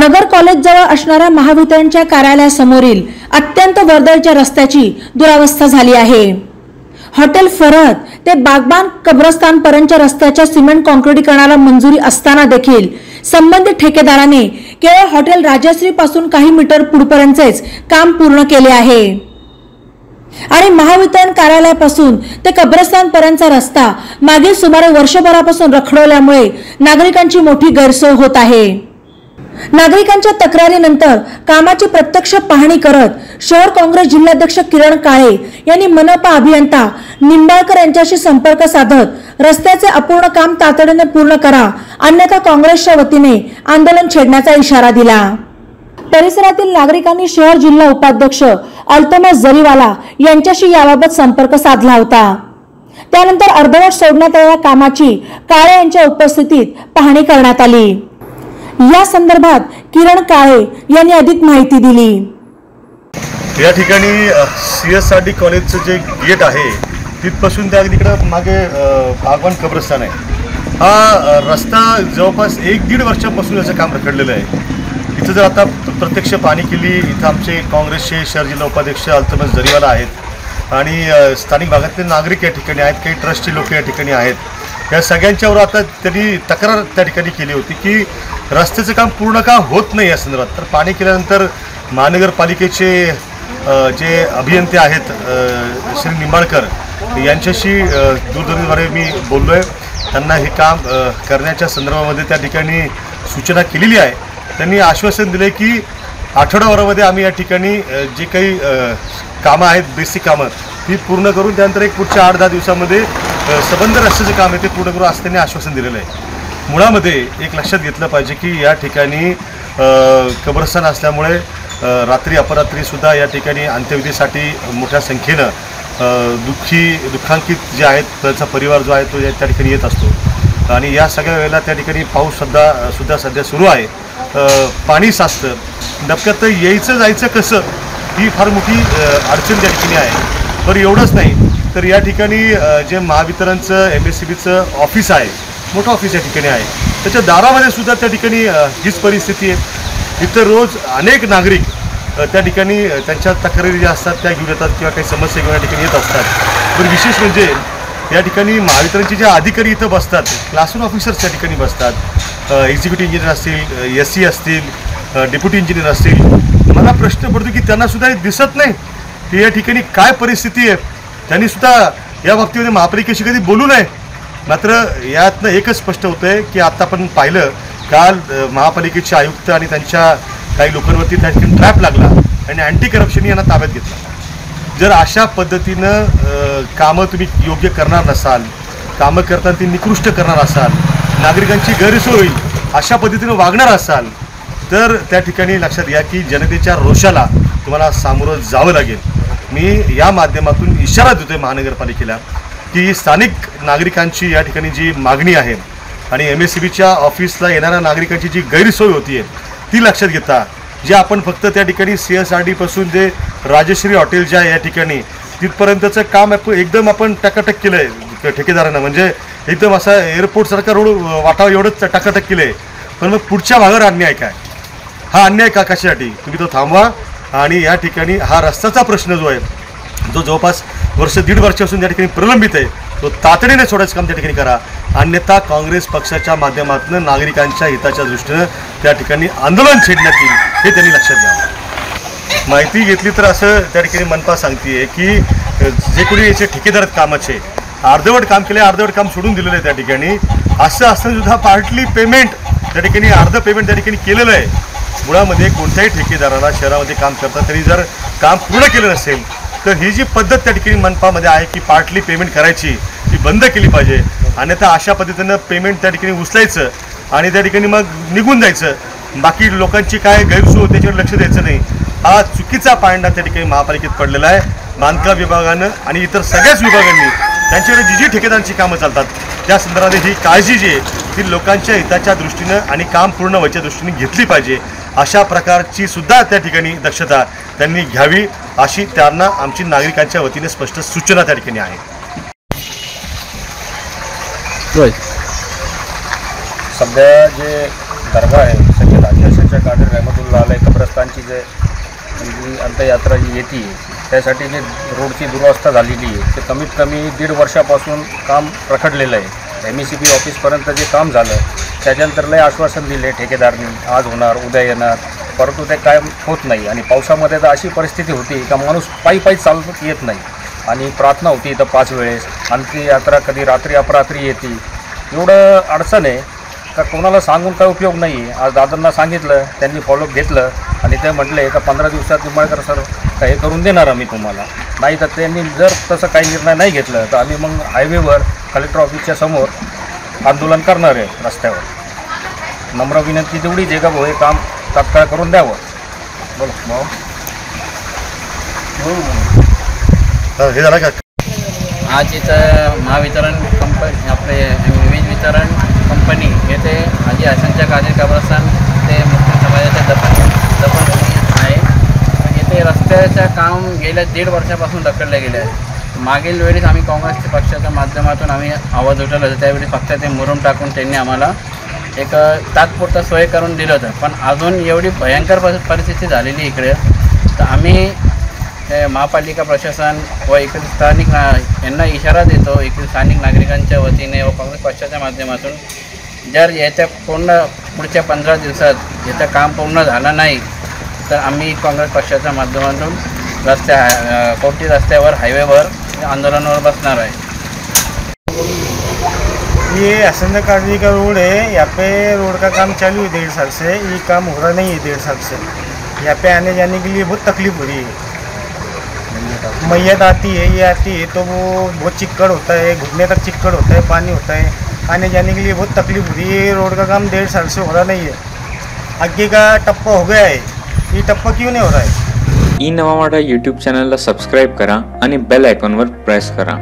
नगर कॉलेजजवळ असणाऱ्या महावितरणच्या कार्यालयासमोरील अत्यंत वर्दळीच्या रस्त्याची दुरावस्था झाली आहे। हॉटेल फरहद ते बागबान कब्रस्तानपर्यंतच्या रस्त्याच्या सिमेंट काँक्रिटीकरणाला मंजुरी असताना देखील संबंधित ठेकेदाराने केवळ हॉटेल राजश्री पासून काही मीटर पुढपर्यंतच काम पूर्ण केले आहे आणि महावितरण कार्यालयापासून ते कब्रस्तानपर्यंतचा रस्ता मागील सुमारे वर्षभरापासून रखडवल्यामुळे नागरिकांची मोठी गैरसोय होत आहे। नागरिकांच्या तक्रारीनंतर कामाची प्रत्यक्ष पाहणी करत शहर काँग्रेस जिल्हाध्यक्ष किरण काळे यांनी मनपा अभियंता निंबाळकर यांच्याशी संपर्क साधत रस्त्याचे अपूर्ण काम तातडीने पूर्ण करा, अन्यथा काँग्रेसच्या वतीने आंदोलन छेडण्याचा इशारा दिला। परिसरातील नागरिकांनी शहर जिल्हा उपाध्यक्ष अल्तमस जरीवाला यांच्याशी याबाबत संपर्क साधला होता। त्यानंतर अर्धवट सोडण्यात आलेल्या कामाची काळे यांच्या उपस्थितीत पाहणी करण्यात आली। या संदर्भात किरण काळे यांनी अधिक माहिती दिली। या ठिकाणी सीएसआरडी कॉलेजचं जे गेट आहे तिथपासून त्या तिकडे मागे बागवान कब्रस्तान आहे। हा रस्ता जवळपास 1-1.5 वर्षापासून याचं काम रखडलेलं आहे। इथं जर आता प्रत्यक्ष पाहणी केली, इथं आमचे काँग्रेसचे शहर जिल्हा उपाध्यक्ष अल्तमस जरीवाला आहेत आणि स्थानिक भागातले नागरिक या ठिकाणी आहेत, काही ट्रस्टचे लोक या ठिकाणी आहेत। या सगळ्यांच्यावर आता त्यांनी तक्रार त्या ठिकाणी केली होती की रस्त्याचं काम पूर्ण का होत नाही या संदर्भात। तर पाहणी केल्यानंतर महानगरपालिकेचे जे अभियंते आहेत श्री निंबाळकर यांच्याशी दूरध्वनीद्वारे मी बोललो आहे। त्यांना हे काम करण्याच्या संदर्भामध्ये त्या ठिकाणी सूचना केलेली आहे। त्यांनी आश्वासन दिले की आठवड्याभरामध्ये आम्ही या ठिकाणी जे काही कामं आहेत, बेसिक कामं ती पूर्ण करून त्यानंतर एक पुढच्या 8-10 दिवसामध्ये संबंध रस्त्याचं काम आहे ते पूर्ण करू असं त्यांनी आश्वासन दिलेलं आहे। मुळामध्ये एक लक्षात घेतलं पाहिजे की या ठिकाणी कब्रस्तान असल्यामुळे रात्री अपरात्रीसुद्धा या ठिकाणी अंत्यविधीसाठी मोठ्या संख्येनं दुःखांकित जे आहेत त्यांचा परिवार जो आहे तो त्या ठिकाणी येत असतो आणि या सगळ्या वेळेला त्या ठिकाणी पाऊस सुद्धा सध्या सुरू आहे। पाणी साचतं, डबक्यात यायचं जायचं कसं ही फार मोठी अडचण त्या ठिकाणी आहे। पण एवढंच नाही तर या ठिकाणी जे महावितरणचं MSCBचं ऑफिस आहे, मोठं ऑफिस या ठिकाणी आहे, त्याच्या दारामध्ये सुद्धा त्या ठिकाणी हीच परिस्थिती आहे। इथं रोज अनेक नागरिक त्या ठिकाणी त्यांच्या तक्रारी ज्या असतात त्या घेऊन येतात किंवा काही समस्या घेऊन या ठिकाणी येत असतात। पण विशेष म्हणजे या ठिकाणी महावितरणचे जे अधिकारी इथं बसतात, क्लासरूम ऑफिसर्स त्या ठिकाणी बसतात, एक्झिक्युटिव्ह इंजिनियर असतील, SC असतील, डेप्युटी इंजिनियर असतील। मला प्रश्न पडतो की त्यांनासुद्धा हे दिसत नाही की या ठिकाणी काय परिस्थिती आहे। त्यांनीसुद्धा या बाबतीमध्ये महापालिकेशी कधी बोलू नये। मात्र यातनं एकच स्पष्ट होतं आहे की आता आपण पाहिलं काल महापालिकेचे आयुक्त आणि त्यांच्या काही लोकांवरती त्या ठिकाणी ट्रॅप लागला आणि अँटी करप्शन यांना ताब्यात घेतलं। जर अशा पद्धतीनं कामं तुम्ही योग्य करणार नसाल, कामं करताना ती निकृष्ट करणार असाल, नागरिकांची गैरसोय होईल अशा पद्धतीनं वागणार असाल तर त्या ठिकाणी लक्षात घ्या की जनतेच्या रोषाला तुम्हाला सामोरं जावं लागेल। मी या माध्यमातून इशारा देतोय महानगरपालिकेला की स्थानिक नागरिकांची या ठिकाणी जी मागणी आहे आणि MSCBच्या ऑफिसला येणाऱ्या नागरिकांची जी गैरसोय होती आहे ती लक्षात घेता जे आपण फक्त त्या ठिकाणी CSRD पासून जे राजश्री हॉटेल जे आहे या ठिकाणी तिथपर्यंतचं काम एकदम आपण टकाटक केलं आहे ठेकेदारानं, म्हणजे एकदम असा एअरपोर्टसारखा रोड वाटावं एवढंच टकाटक केलं आहे। पण मग पुढच्या भागावर अन्याय काय? हा अन्याय का कशासाठी? तुम्ही तो थांबवा आणि या ठिकाणी हा रस्त्याचा प्रश्न जो आहे जो जवळपास 1-1.5 वर्षापासून त्या ठिकाणी प्रलंबित आहे तो तातडीने सोडायचं काम त्या ठिकाणी करा, अन्यथा काँग्रेस पक्षाच्या माध्यमातून नागरिकांच्या हिताच्या दृष्टीनं त्या ठिकाणी आंदोलन छेडण्यात येईल हे त्यांनी लक्षात घ्यावं। माहिती घेतली तर असं त्या ठिकाणी मनपा सांगते की जे कोणी याचे ठेकेदार आहेत कामाचे अर्धवट काम केले, अर्धवट काम सोडून दिलेलं आहे त्या ठिकाणी। असं असताना सुद्धा पार्टली पेमेंट त्या ठिकाणी अर्ध पेमेंट त्या ठिकाणी केलेलं आहे। मुळामध्ये कोणत्याही ठेकेदाराला शहरामध्ये काम करतात तरी जर काम पूर्ण केलं नसेल तर ही जी पद्धत त्या ठिकाणी मनपामध्ये आहे की पार्टली पेमेंट करायची ती बंद केली पाहिजे, अन्यथा अशा पद्धतीनं पेमेंट त्या ठिकाणी उचलायचं आणि त्या ठिकाणी मग निघून जायचं, बाकी लोकांची काय गैरसोय होते त्याच्यावर लक्ष द्यायचं नाही। हा चुकीचा पायंडा त्या ठिकाणी महापालिकेत पडलेला आहे। बांधकाम विभागानं आणि इतर सगळ्याच विभागांनी त्यांच्याकडे जी ठेकेदारांची कामं चालतात त्या संदर्भात ही काळजी जी आहे ती लोकांच्या हिताच्या दृष्टीनं आणि काम पूर्ण व्हायच्या दृष्टीने घेतली पाहिजे। अशा प्रकारची सुद्धा त्या ठिकाणी दक्षता त्यांनी घ्यावी अशी त्यांना आमची नागरिकांच्या वतीने स्पष्ट सूचना त्या ठिकाणी आहे। सध्या जे दर्गा आहे सगळे राजकीय आशंच्या कादर रहमतुल्लाह अलैह कब्रस्तानची जी अंत्ययात्रा जी येते त्यासाठी जी रोडची दुरवस्था झालेली आहे ते कमीत कमी 1.5 वर्षापासून काम रखडलेलं आहे। MECP ऑफिसपर्यंत जे काम झालं त्याच्यानंतर लय आश्वासन दिले ठेकेदारनी, आज होणार उद्या येणार, परंतु ते कायम होत नाही। आणि पावसामध्ये तर अशी परिस्थिती होती का माणूस पायी चालत येत नाही आणि प्रार्थना होती इथं 5 वेळेस, अंत्ययात्रा कधी रात्री अपरात्री येते, एवढं अडचण आहे का कोणाला सांगून काय उपयोग नाही आहे। आज दादांना सांगितलं, त्यांनी फॉलोअप घेतलं आणि ते म्हटले का 15 दिवसात निंबाळकर सर हे करून देणार आम्ही तुम्हाला, नाही तर त्यांनी जर तसं काही निर्णय नाही घेतलं तर आम्ही मग हायवेवर कलेक्टर ऑफिसच्या समोर आंदोलन करणार आहे रस्त्यावर। नम्र विनंती तेवढीच आहे का भाऊ हे काम तात्काळ करून द्यावं। बोला भाऊ। हे झालं का? आज इथं महावितरण कंपनी आपले वीज वितरण कंपनी येथे हाजी आशंच्या कादर कब्रस्तान ते मुस्लिम समाजाच्या दफनभूमी आहे। येथे रस्त्याचं काम गेल्या 1.5 वर्षापासून ढकलले गेले आहे। मागील वेळेस आम्ही काँग्रेस पक्षाच्या माध्यमातून आम्ही आवाज उठवला होता, त्यावेळी फक्त ते मुरुम टाकून त्यांनी आम्हाला एक तात्पुरता सोय करून दिलं होतं, पण अजून एवढी भयंकर परिस्थिती झालेली इकडे तर आम्ही महापालिका प्रशासन व इकडे स्थानिक यांना इशारा देतो, इकडे स्थानिक नागरिकांच्या वतीने व काँग्रेस पक्षाच्या माध्यमातून जर याच्या पुढच्या 15 दिवसात याचं काम पूर्ण झालं नाही तर आम्ही काँग्रेस पक्षाच्या माध्यमातून कोटी रस्त्यावर हाईवेवर आंदोलनावर बसणार आहे। ये आशंचा कादरी का रोड है, यहाँ पे रोड का काम चालू है 1.5 साल से, ये काम हो रहा नहीं है 1.5 साल से। यहाँ पे आने जाने के लिए बहुत तकलीफ हो रही है। मैयत आती है, ये आती है तो वो बहुत चिक्कड़ होता है, घुटने तक चिक्कड़ होता है, पानी होता है, आने जाने के लिए बहुत तकलीफ हो रही है। रोड का काम 1.5 साल से हो रहा नहीं है। आगे का टप्पा हो गया है, ये टप्पा क्यों नहीं हो रहा है? ई नवा मराठा यूट्यूब चॅनलला सबस्क्राईब करा आणि बेल आयकॉनवर प्रेस करा।